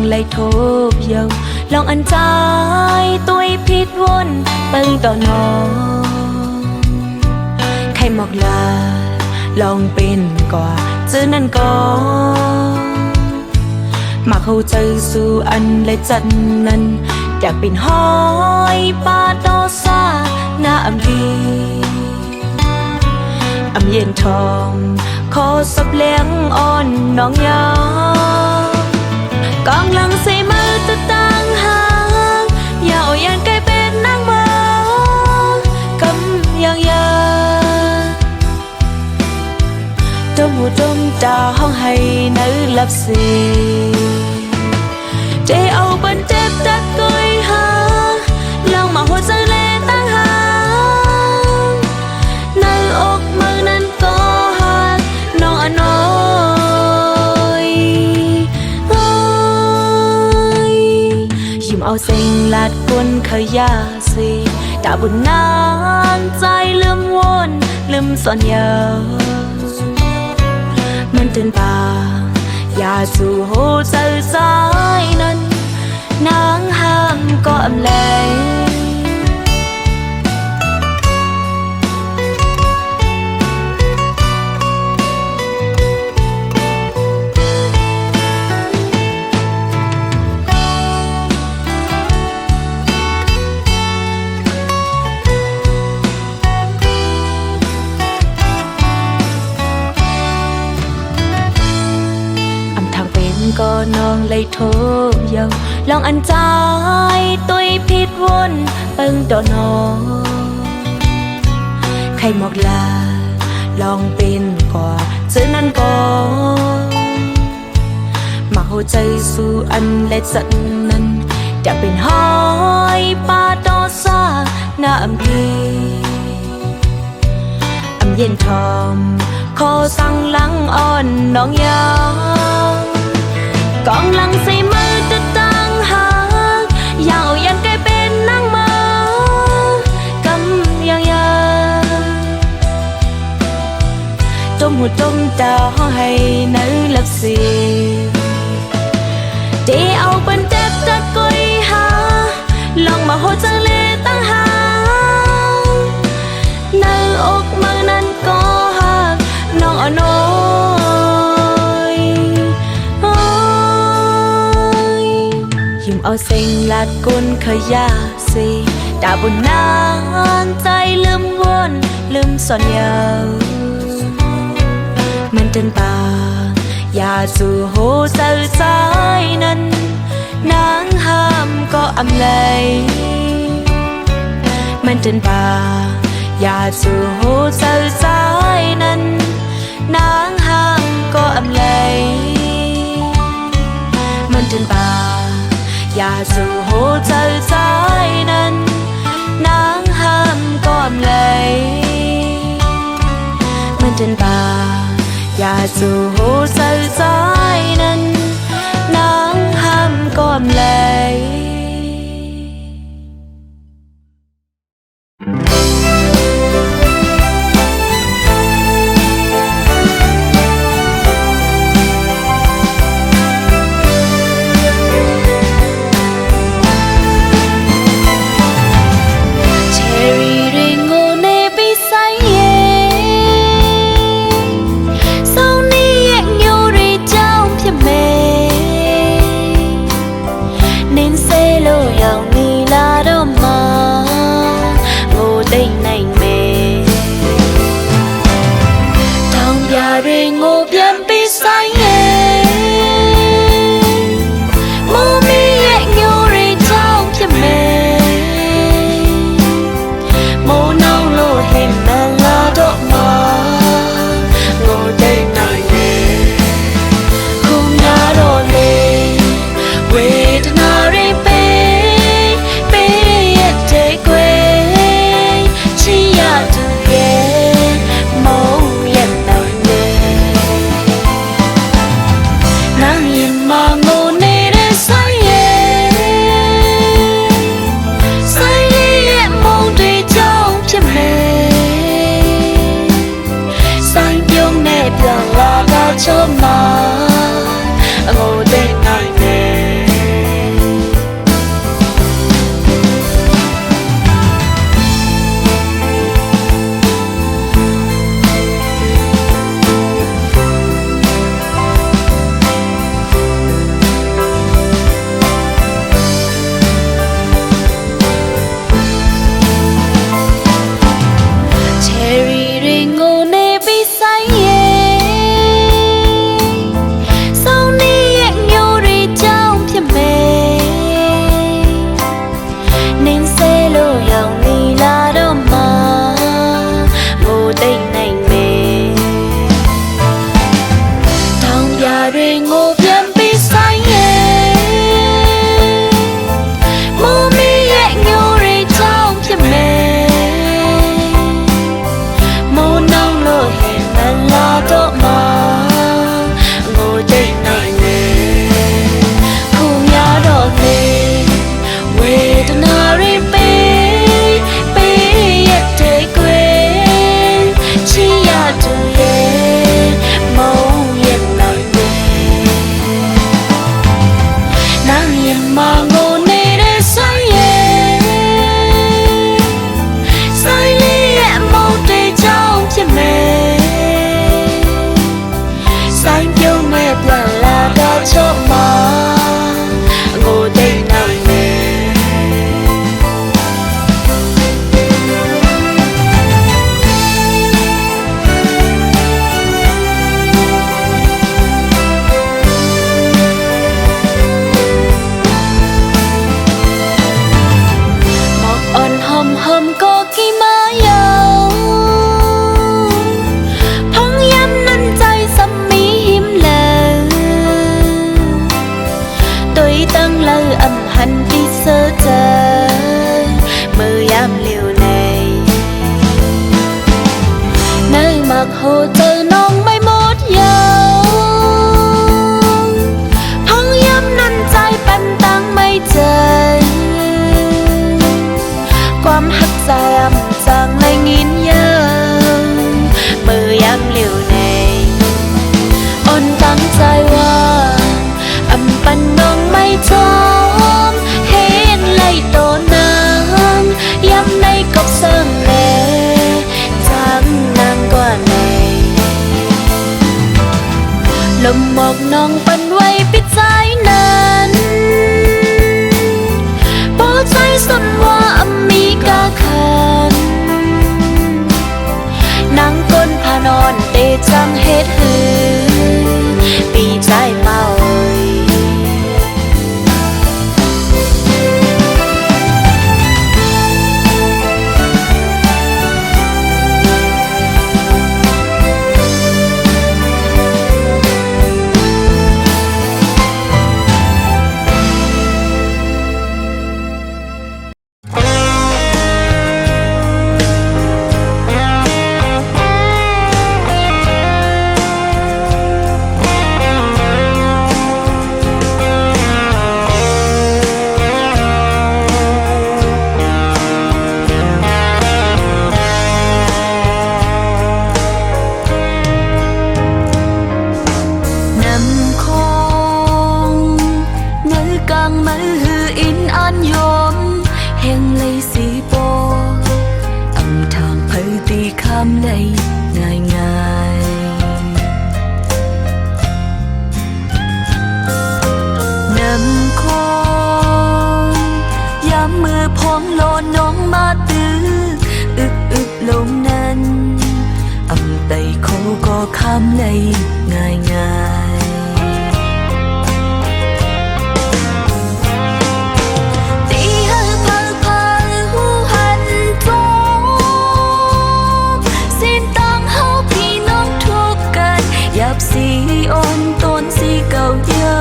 lại thốt dầu lòng ăn trái tôi phít vốn bưng tỏ nó khai mọc là lòng bên quả chứ nên có mà khâu chơi su ăn lại chân nầnอยากเป็นห้อยปาดอซาหน้าอำดีอำเย็นทองขอสับเลี้ยงอ่อนน้องยากองหลังใส่มือจะตั้งหางอย่าเอายันใกล้เป็นนางมากำยังยาจมหูจมตาห้องให้nữ lậpสีใจเอาบันเจ็บดักก้อยหาลองมาหัวใจเล่ตั้งหางในอกมือนั้นก็หักน้องน้อยยิ้มเอาเสียงลาดกวนเคยยาสีตาบุญนานใจลืมวนลืมซ่อนยามันตื่นตาอย่าสู่หัวใจใจนั้นนางห้ามก็อำแลงก็น้องเลยโทษยาวลองอันใจตัวผิดวนเปิงต่อน้องใครหมอกลาลองเป็นกว่าเจอนั้นก็มาหัวใจสู่อันและจันนั้นอยากเป็นห้อยปาดอซาหน้าอำพีอำเย็นทอมขอสั่งหลังอ่อนน้องยากองหลังใส่มือจะตั้งหางอยากเอายันใกล้เป็นนางมากำยังยาจมหูจมตาห้องให้nữ lậpสีเดเอาบันเจ็บจะก้อยหาลองมาหัวใจเล่ตั้งหางในอกมือนั้นก็หักน้องน้อยยิ้มเอาเสียงลาดกุนเคยยาสีตาบุญนานใจลืมวนลืมซ่อนยาวมันเดินป่าอย่าสู่หัวใจใจนั้นนางห้ามก็อำเลยมันเดินป่าอย่าสู่หัวใจใจนั้นนางห้ามก็อำเลยมันเดินป่าอย่าสู่หัวใจใจนั้นนางห้ามก็อำเลยมันเดินป่าอย่าสู่หัวใจใจนั้นนางห้ามก็อำเลยsau này xe lô dòng đi lá đó mà ngô tây nành mê thong ya re ngô biếm bi say mô mi nhẹ nhô re trong phía mê mô nong lô hẹn lần la đó mà ngô tây nành mê khung ya đỏ mê quê tôi na re bê bê yết thế quê chi ya tu ye mâu yết nai mê nàng yên mà ngô nê để say ye say li yẹ mâu tê trong phía mê say yêu mẹ là đã cho mà ngô tê nai mê hầm có kỳ má yêu phong yam nănใจสมีหิมlờ tôi tăng lơ âm hành đi sơ trời mơ yam liều này nơi mặc hồ trời non mây mốt yêu phong yam nănใจปันตังไม่เจอความหักใจอำจางในงินเยอะมือยามเหลียวในอ่อนตั้งใจว่าอำปันน้องไม่จอมเห็นไล่โตนางย้ำในกบเสิงเลจางนางกว่าในลมหมอกน้องปันไว้ปิดใจนั้นพอใจสุดว่ามีกาคันนางก้นพานอนเตจังเฮ็ดหือปีใจเมาคำเลยง่ายง่ายตีให้เพอเพอหูหันจงสิ้นต้องเฮาพี่น้องทุกกันหยับสีอ่อนต้นสีเก่าเย้า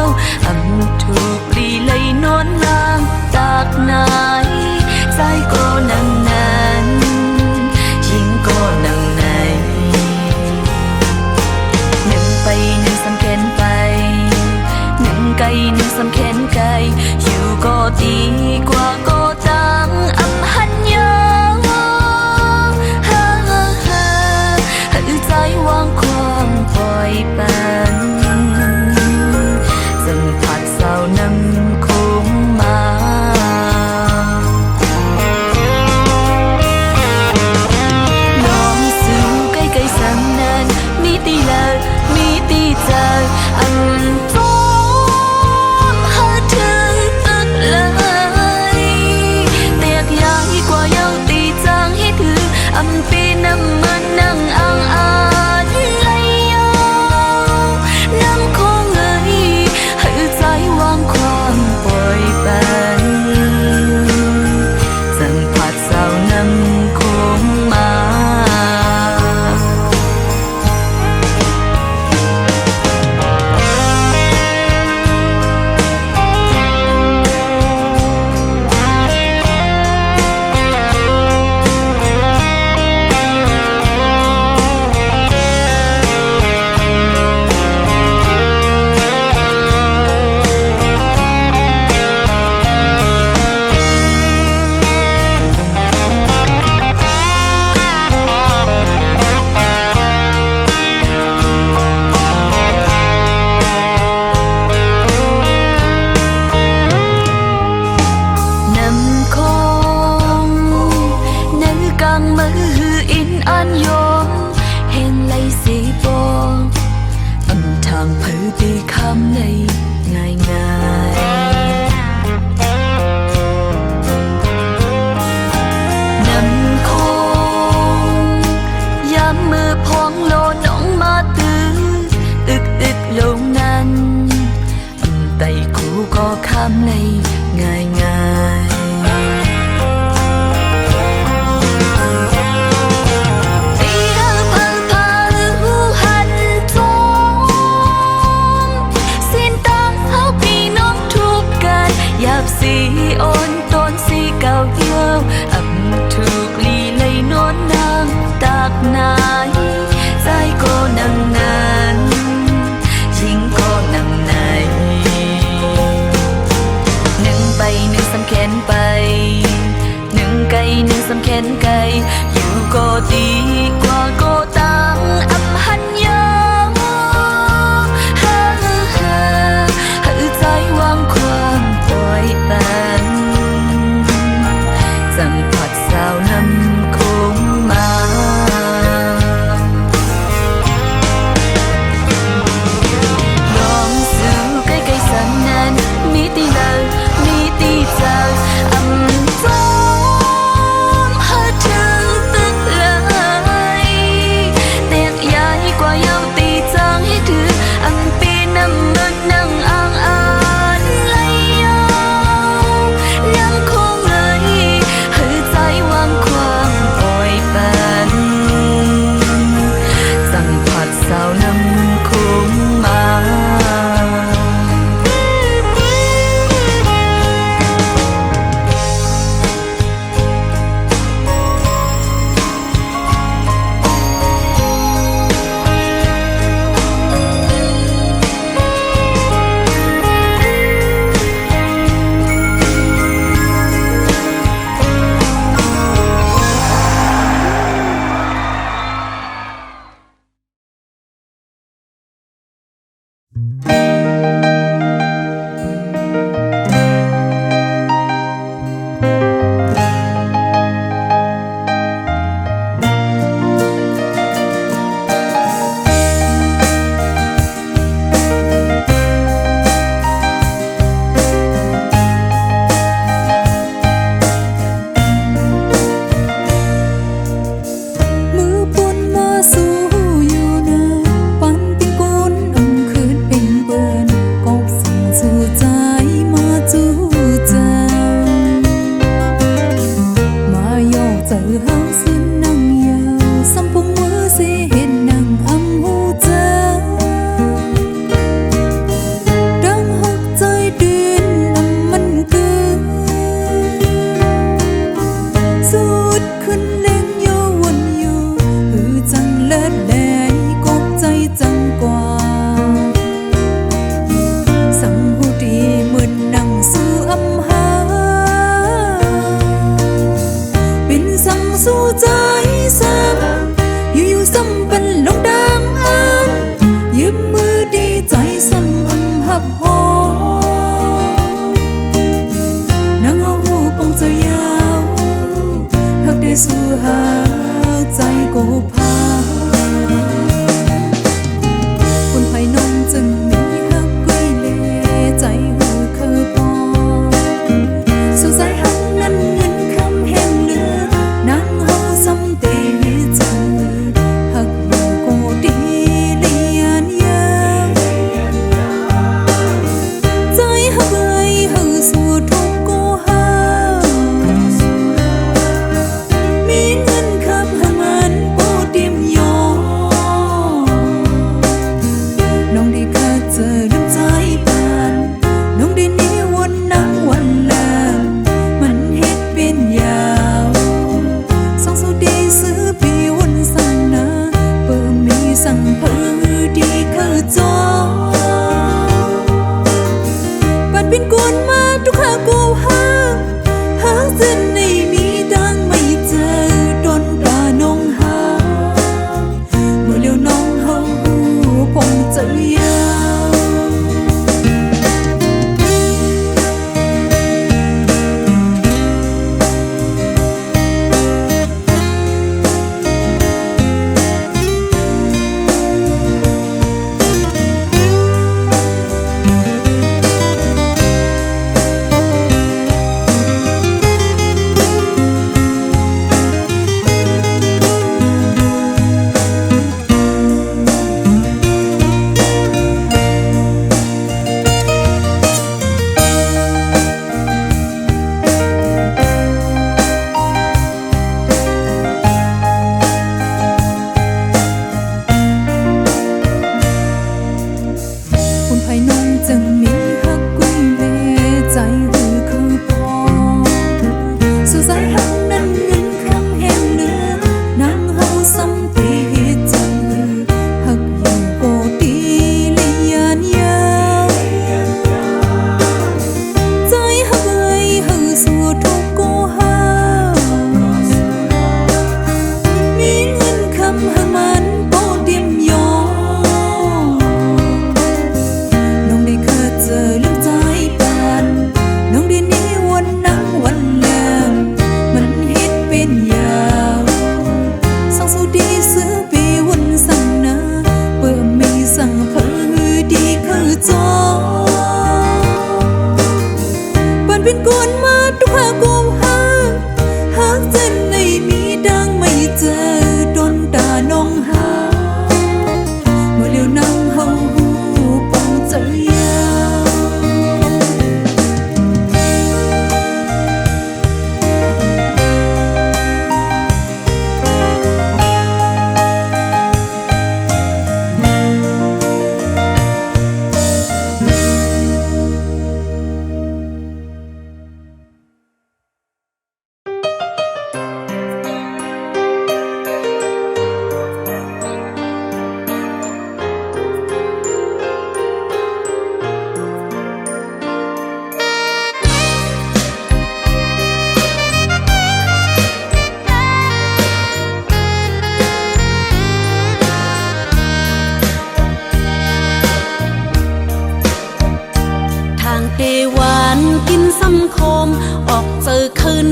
อำถูกลีเลยนอนนางจากไหนใจก็นังนั้นยิ่งก็นังไปหนึ่งสำแขน ำในง่ายง่ายน้ำคงย้ำมือพองโลน้องมาตื้ออึกลงนั้นไต่คูก็คำในง่ายง่ายสีอ่อนต้นสีเก่าเยี่ยวอับถูกลีเลยนอนนางตากนายใจก็นังนานยิงก็นังในหนึ่งไปหนึ่งสำแขนไปหนึ่งไก่หนึ่งสำแขนไก่อยู่ก็ดีกว่าก็ตังอับหันยาใจวางความปล่อยเป็นจังผัดสาวนำคงมาลองสู่ใกล้ๆสันนั้นมีตีเลอมีตีเจออำจอมหาเธอตึกเลยเตียกใหญ่กว่าเยาตีจางให้ถืออำปีน้ำเงินนั่งอ่างสาวนำคงมาสู่หาใจก็พาคนภายนอกจึงมีฮักไว้เลใจหูเคยพอสู่สายหักนั้นเงินคำแห่งเหลือนางเฮาซ้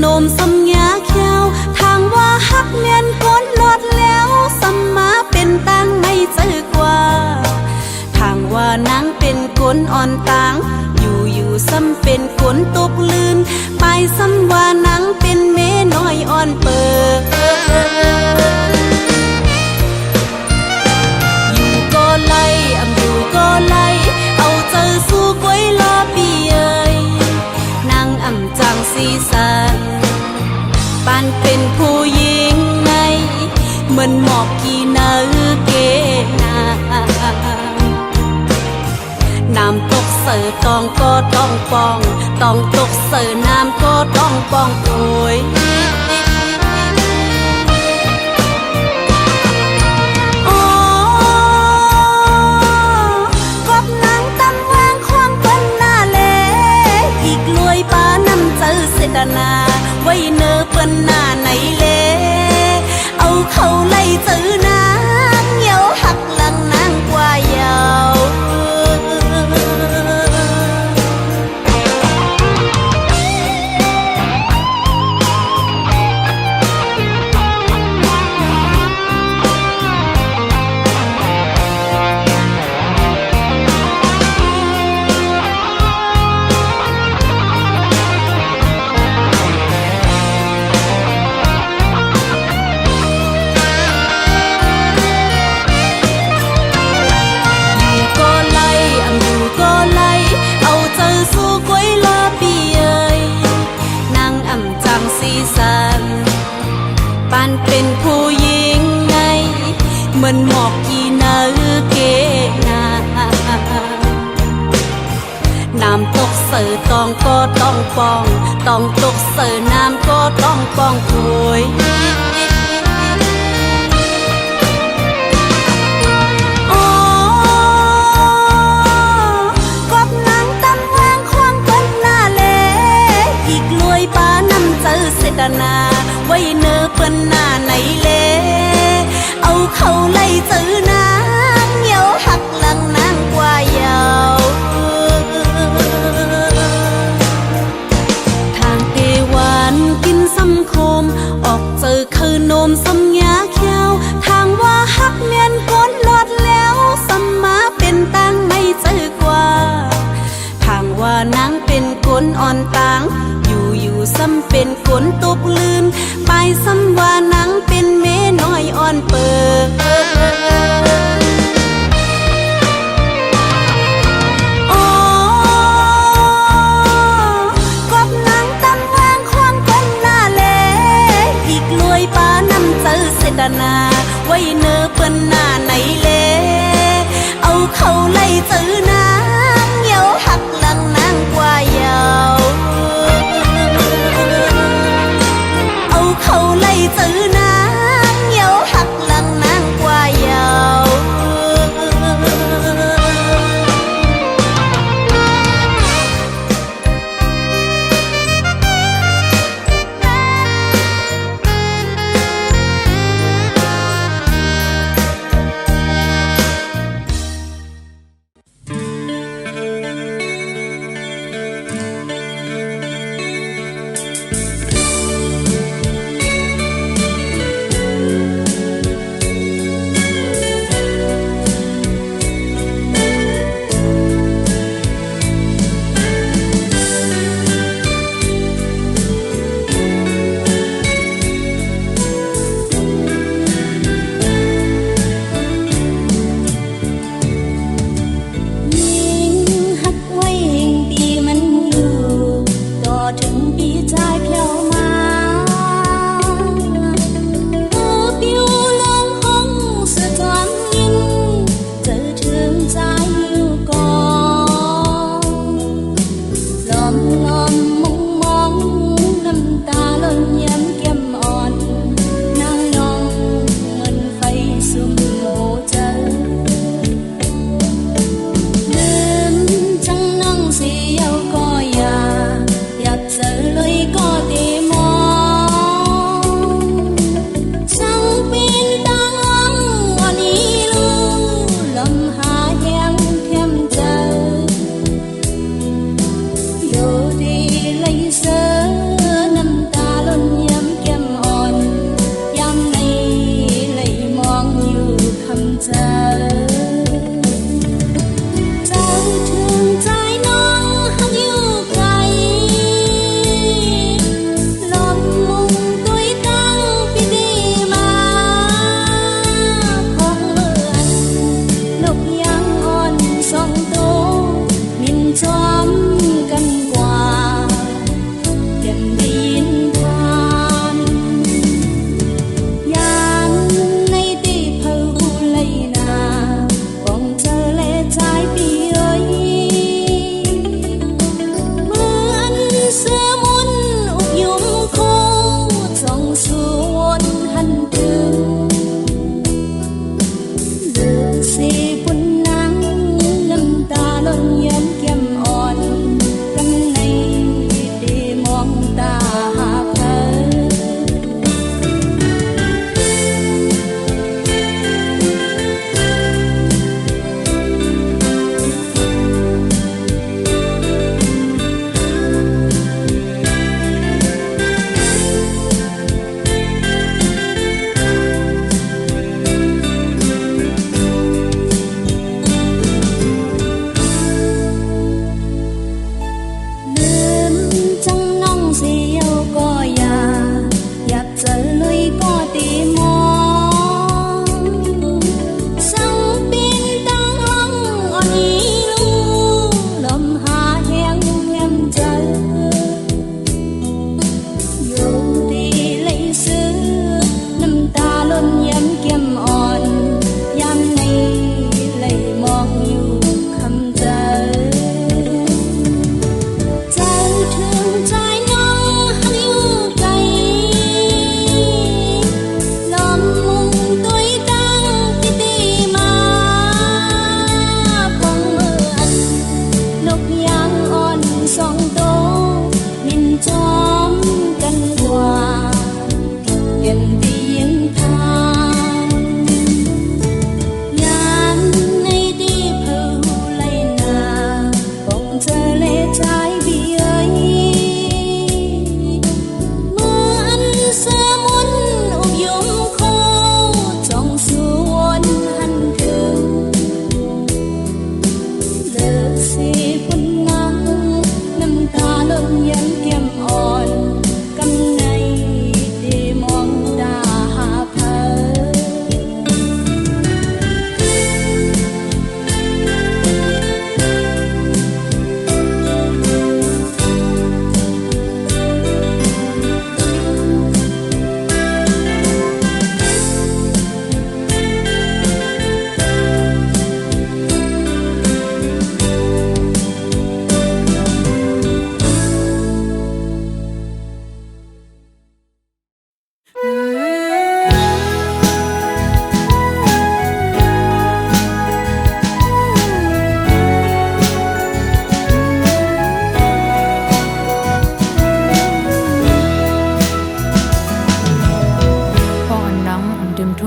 นมสำยาแควทางว่าฮักเมียนก้นลดแล้วสัมมาเป็นตังไม่เจอกว่าทางว่านางเป็นคนอ่อนต่างอยู่ซ้ำเป็นคนตกลื่นไปซ้ำว่านางเป็นเมน้อยอ่อนเปิดอยู่ก็ไล่อยู่ก็ไล่เอาเจอสู้กวยลอปีเอ้ยนางจังสีสันปานเป็นผู้หญิงไงเหมือนหมอกกีนาเกนาน้ำตกเสือตองก็ต้องปองต้องตกเสือน้ำก็ต้องปองโอยกบนางตำวางความเป็นหน้าเลอีกลวยป้าน้ำเจอเสดนาไว้เนื้อเป็นหน้าไหนเลเอาเขาไล่เจอนางเยาหักหลังนางกว่าเยาปานเป็นผู้หญิงไงเหมือนหมอกกีนาเกนาน้ำตกเสือตองก็ต้องปองต้องตกเสือน้ำก็ต้องปองโอยกบนางตำวางความเป็นหน้าเลอีกลวยป้าน้ำเจอเสดนาไว้เนื้อเป็นหน้าไหนเลเอาเขาไล่เจอนางเยาหักหลังนางกว่าเยาทางเอวานกินซ้ำโคมออกเจอคือนมสำยาแควทางว่าฮักเมียนก้นลดแล้วสัมมาเป็นตังไม่เจอกว่าทางว่านางเป็นคนอ่อนต่างอยู่ซ้ำเป็นคนตกลื่นไปซ้ำว่านางเป็นเมน้อยอ่อนเปิดกบนางตำวางความเป็นหน้าเลอีกลวยป้าน้ำเจอเสดนาไว้เนื้อเป็นหน้าไหนเลเอาเขาไล่เจอนางเยาหักหลังนางกว่าเยาเขาไล่เจอนางเยาหักหลังนางกว่าเยา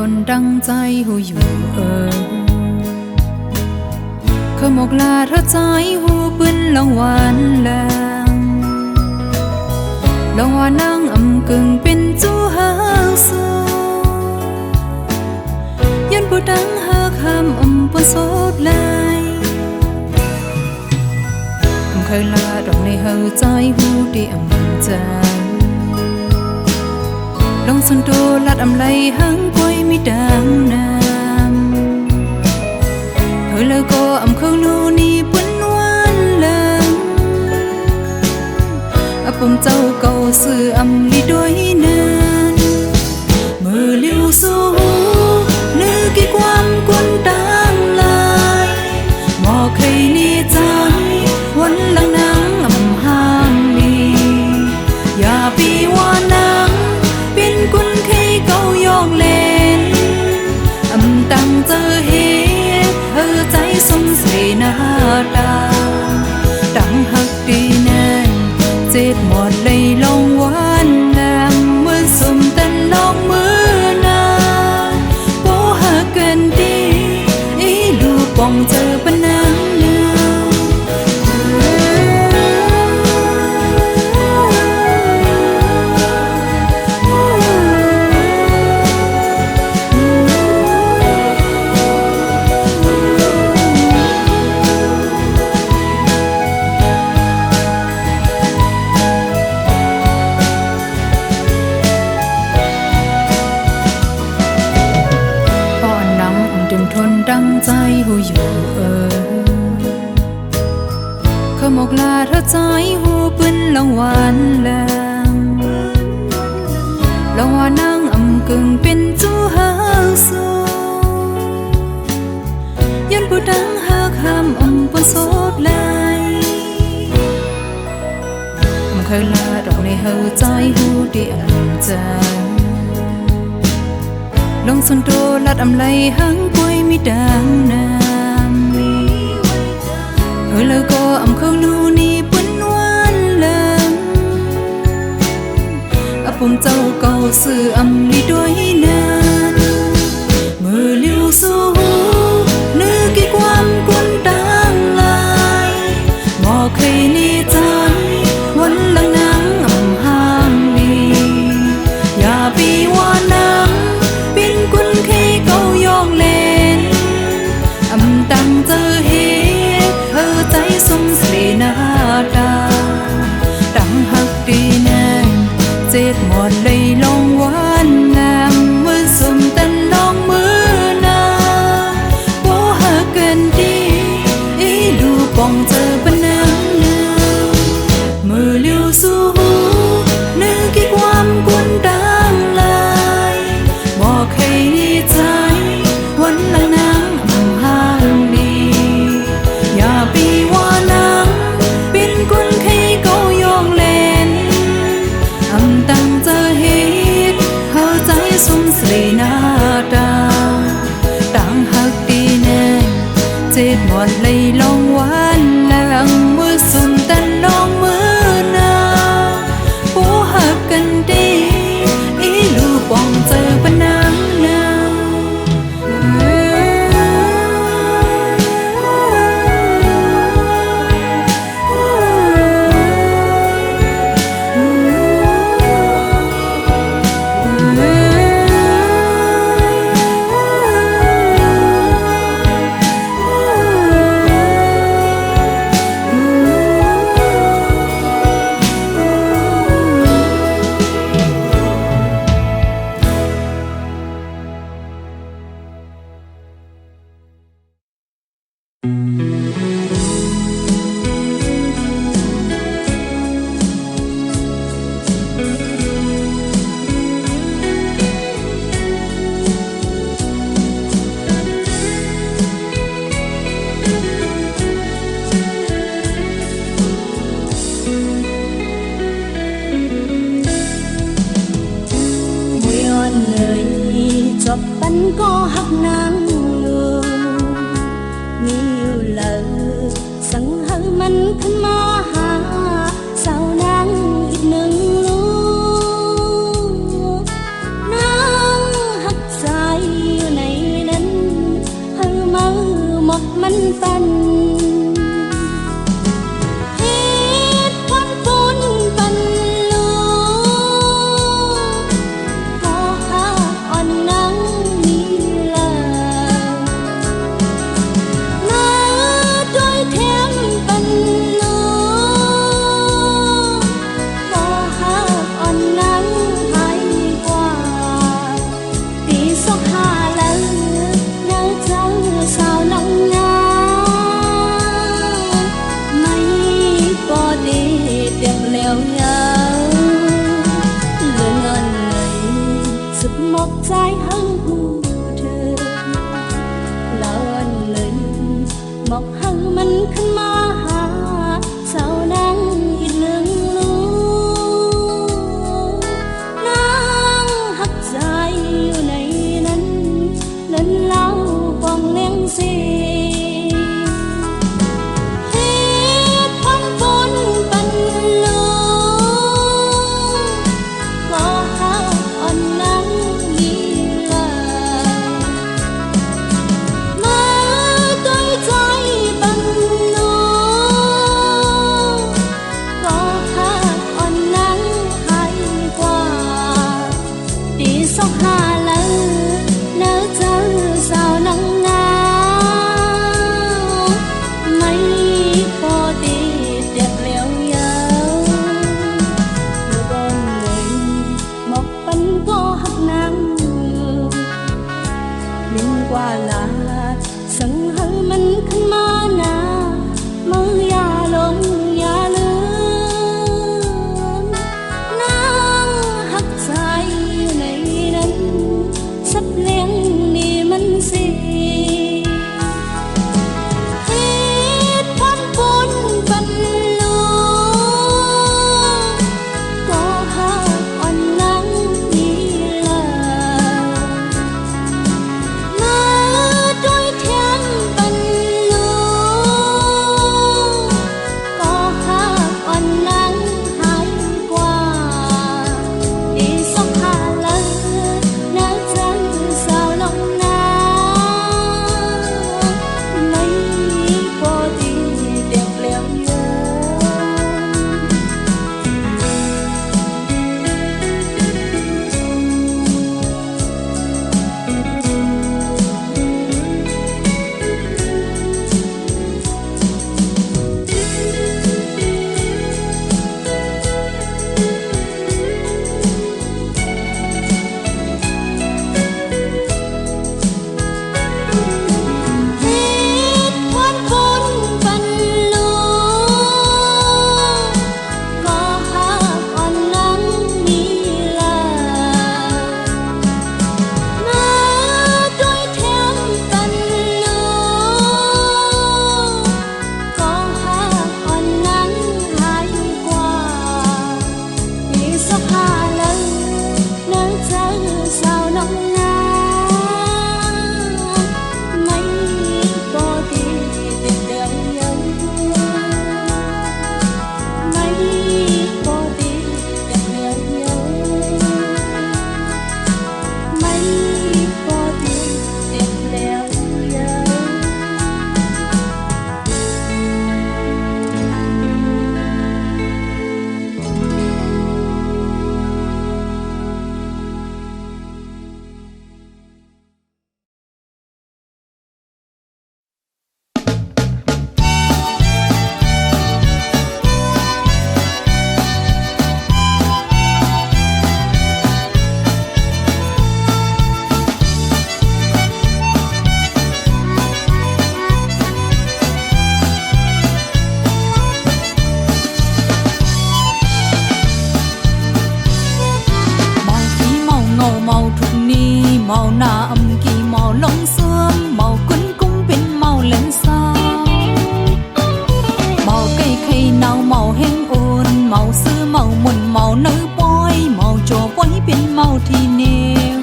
นดังใจหูอยู่ขมกลาเธอใจหูปืนลองหวานแรงลองว่านั่งกึ่งเป็นจูหักสูยันผู้ดังหักห้ามปนโสดลายเคยลาดอกในเฮาใจหูดีใจลองสุนโดลัดไหลหังกวยมีดังน้ำเฮาเลยก็เขาลูนี่ปุ่นวันแรงผมเจ้าเก่าสื่อลีด้วยนั้นมือลิ้วสู้นึกกี่ความกวนดังลายหมอเคยนี่ใจวันหลังนางห้างลีอย่าปีว่านังเป็นกุนเคยเก่ายองเล่นตั้งเจอเหตุใจสมเสนาตาดังหักดีแน่เจ็ดหมดเลยลงวันแดงเมื่อสมแต่ลองมือนางโบหักกันดีอีลูกปองเจอปนางเนื้ดังใจหูอยู่ขมกลาเธอใจหูปืนลองหวานแรงลองว่านั่งกึ่งเป็นจูหักสูยันผู้ดังหักห้ามปนโสดลายเคยลาดอกในเฮาใจหูดีใจลองสุนโดลัดไหลหังกวยมีดังน้ำเฮาเลยก็เขาลูนี่ปุ่นวันแรงผมเจ้าเก่าสื่อลีด้วยนั้นมือลิ้วสู้นึกกี่ความกวนดังลายหมอเคยนี่ใจวันหลังนางห้างลีอย่าปีว่านังกุนเคยเก่ายองเล่นตั้งเจอเหตุใจสมเสนาตาดังหักดีแน่เจ็ดหมดเลยลงวันแนมมือสมแต่ลองมือนางโบหักกันดีอีลูกปองเจอปนางเนื้อมือลิ้วสู้นึกกี่ความกวนดังลายบอกให้ใจวันหลังนางห้างดีอย่าปีว่านังเป็นกุนเคยเก่ายองเล่นตั้งเจอเหตุใจสมเสนาตาดังหักดีแน่เจ็ดหมดเลยลงวันแรงมือสุนแต่ลองมือนางโบหักกันดีอีลูกปองเจอปนางจบปันก็หักนางลูมีอยู่เลยสั่งให้มันขึ้นมาหาสาวนางอีกหนึ่งลูกนางหักใจ อกใจให้หูเธอเลินเลยบอกให้มันขึ้นมาหาเจ้านั่งอีกหนึ่งลูกนั่งหักใจอยู่ในนั้นเล่นเล่าปองเลี้ยงสีเมาหน้าอำกี่เมาลงเสื่อมเมากุ้นกุ้งเป็นเมาเล่นสาวเมาไก่ไข่เน่าเมาแห้งโอนเมาซื้อเมาหมุนเมาเนื้อปอยเมาจ่อปอยเป็นเมาที่เนียว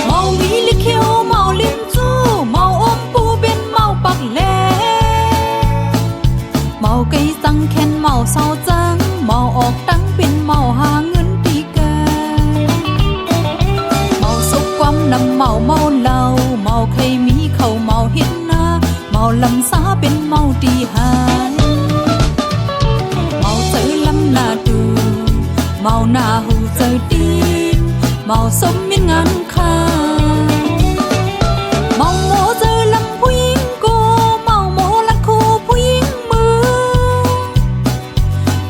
เมามีลิเขียวเมาลิ้นจู้เมาอมปูเป็นเมาปักแหลเมาไก่สังแค้นเมาเศร้าจังเมาออกตั้งเป็นเมาหาเงินตีกันเมาสุกความนำเมาเมาเหล้าเมาใครมีเขาเมาเห็นหน้าเมาลำสาเป็นเมาตีหานเมาเจอลำหน้าดูเมาหน้าหูเจอตีนเมาสมมินงานค้าเมาโมเจอลำผู้หญิงโกเมาโมลัดคู่ผู้หญิงมือ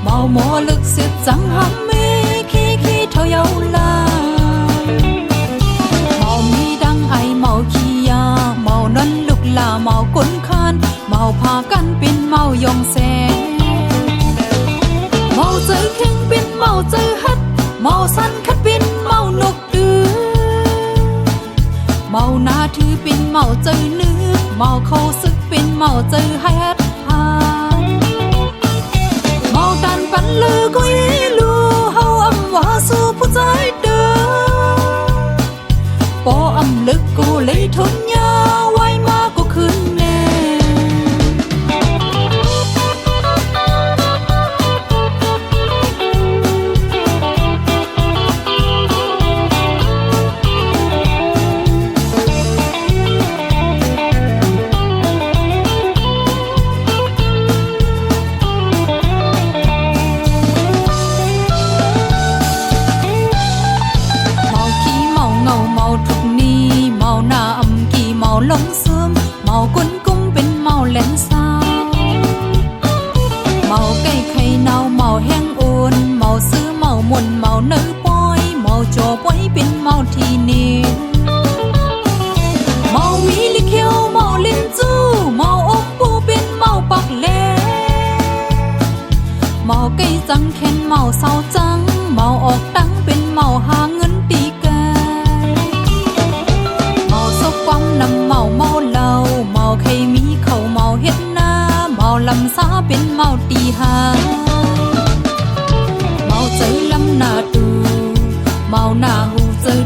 เมาโมลึกเสียจังหำเมขี้ขี้เท่ายาวลาเมามีดังไอเมาขี้ยาเมานั้นลุกลาเมาก้นคานเมาพากันเป็นเมายองแสเมาเจอเข่งเป็นเมาเจอฮัดเมาสันคัดเป็นเมานกดือ เมาหน้าถือเป็นเมาเจอนึกเมาเข้าซึกเป็นเมาเจอให้ฮัดพานเมาดันปันลือก็อีลูเฮาอำว่าสู้ผู้ใจเดิมปออำลึกกูเลยทนยาไว้มาก็ขึ้นแน่ลงซึมเมากุนกุ้งเป็นเมาแหลนสาวเมาไก่ไข่เนาเมาแห้งโอนเมาซื้อเมามนเมาเนื้อปอยเมาจอไว้เป็นเมาทีเนียเมาวีลิเคียวเมาลิ้นจู้เมาอมปูเป็นเมาปักแหลเมาไก่จังแค้นเมาเศร้าจังเมาออกตังเป็นเมาหาเงินตีความนำเมาเมาเหล้าเมาใครมีเขาเมาเฮ็ดหน้าเมาลำซาเป็นเมาตีหาเมาใจลำหน้าตูเมาหน้าหูเจอ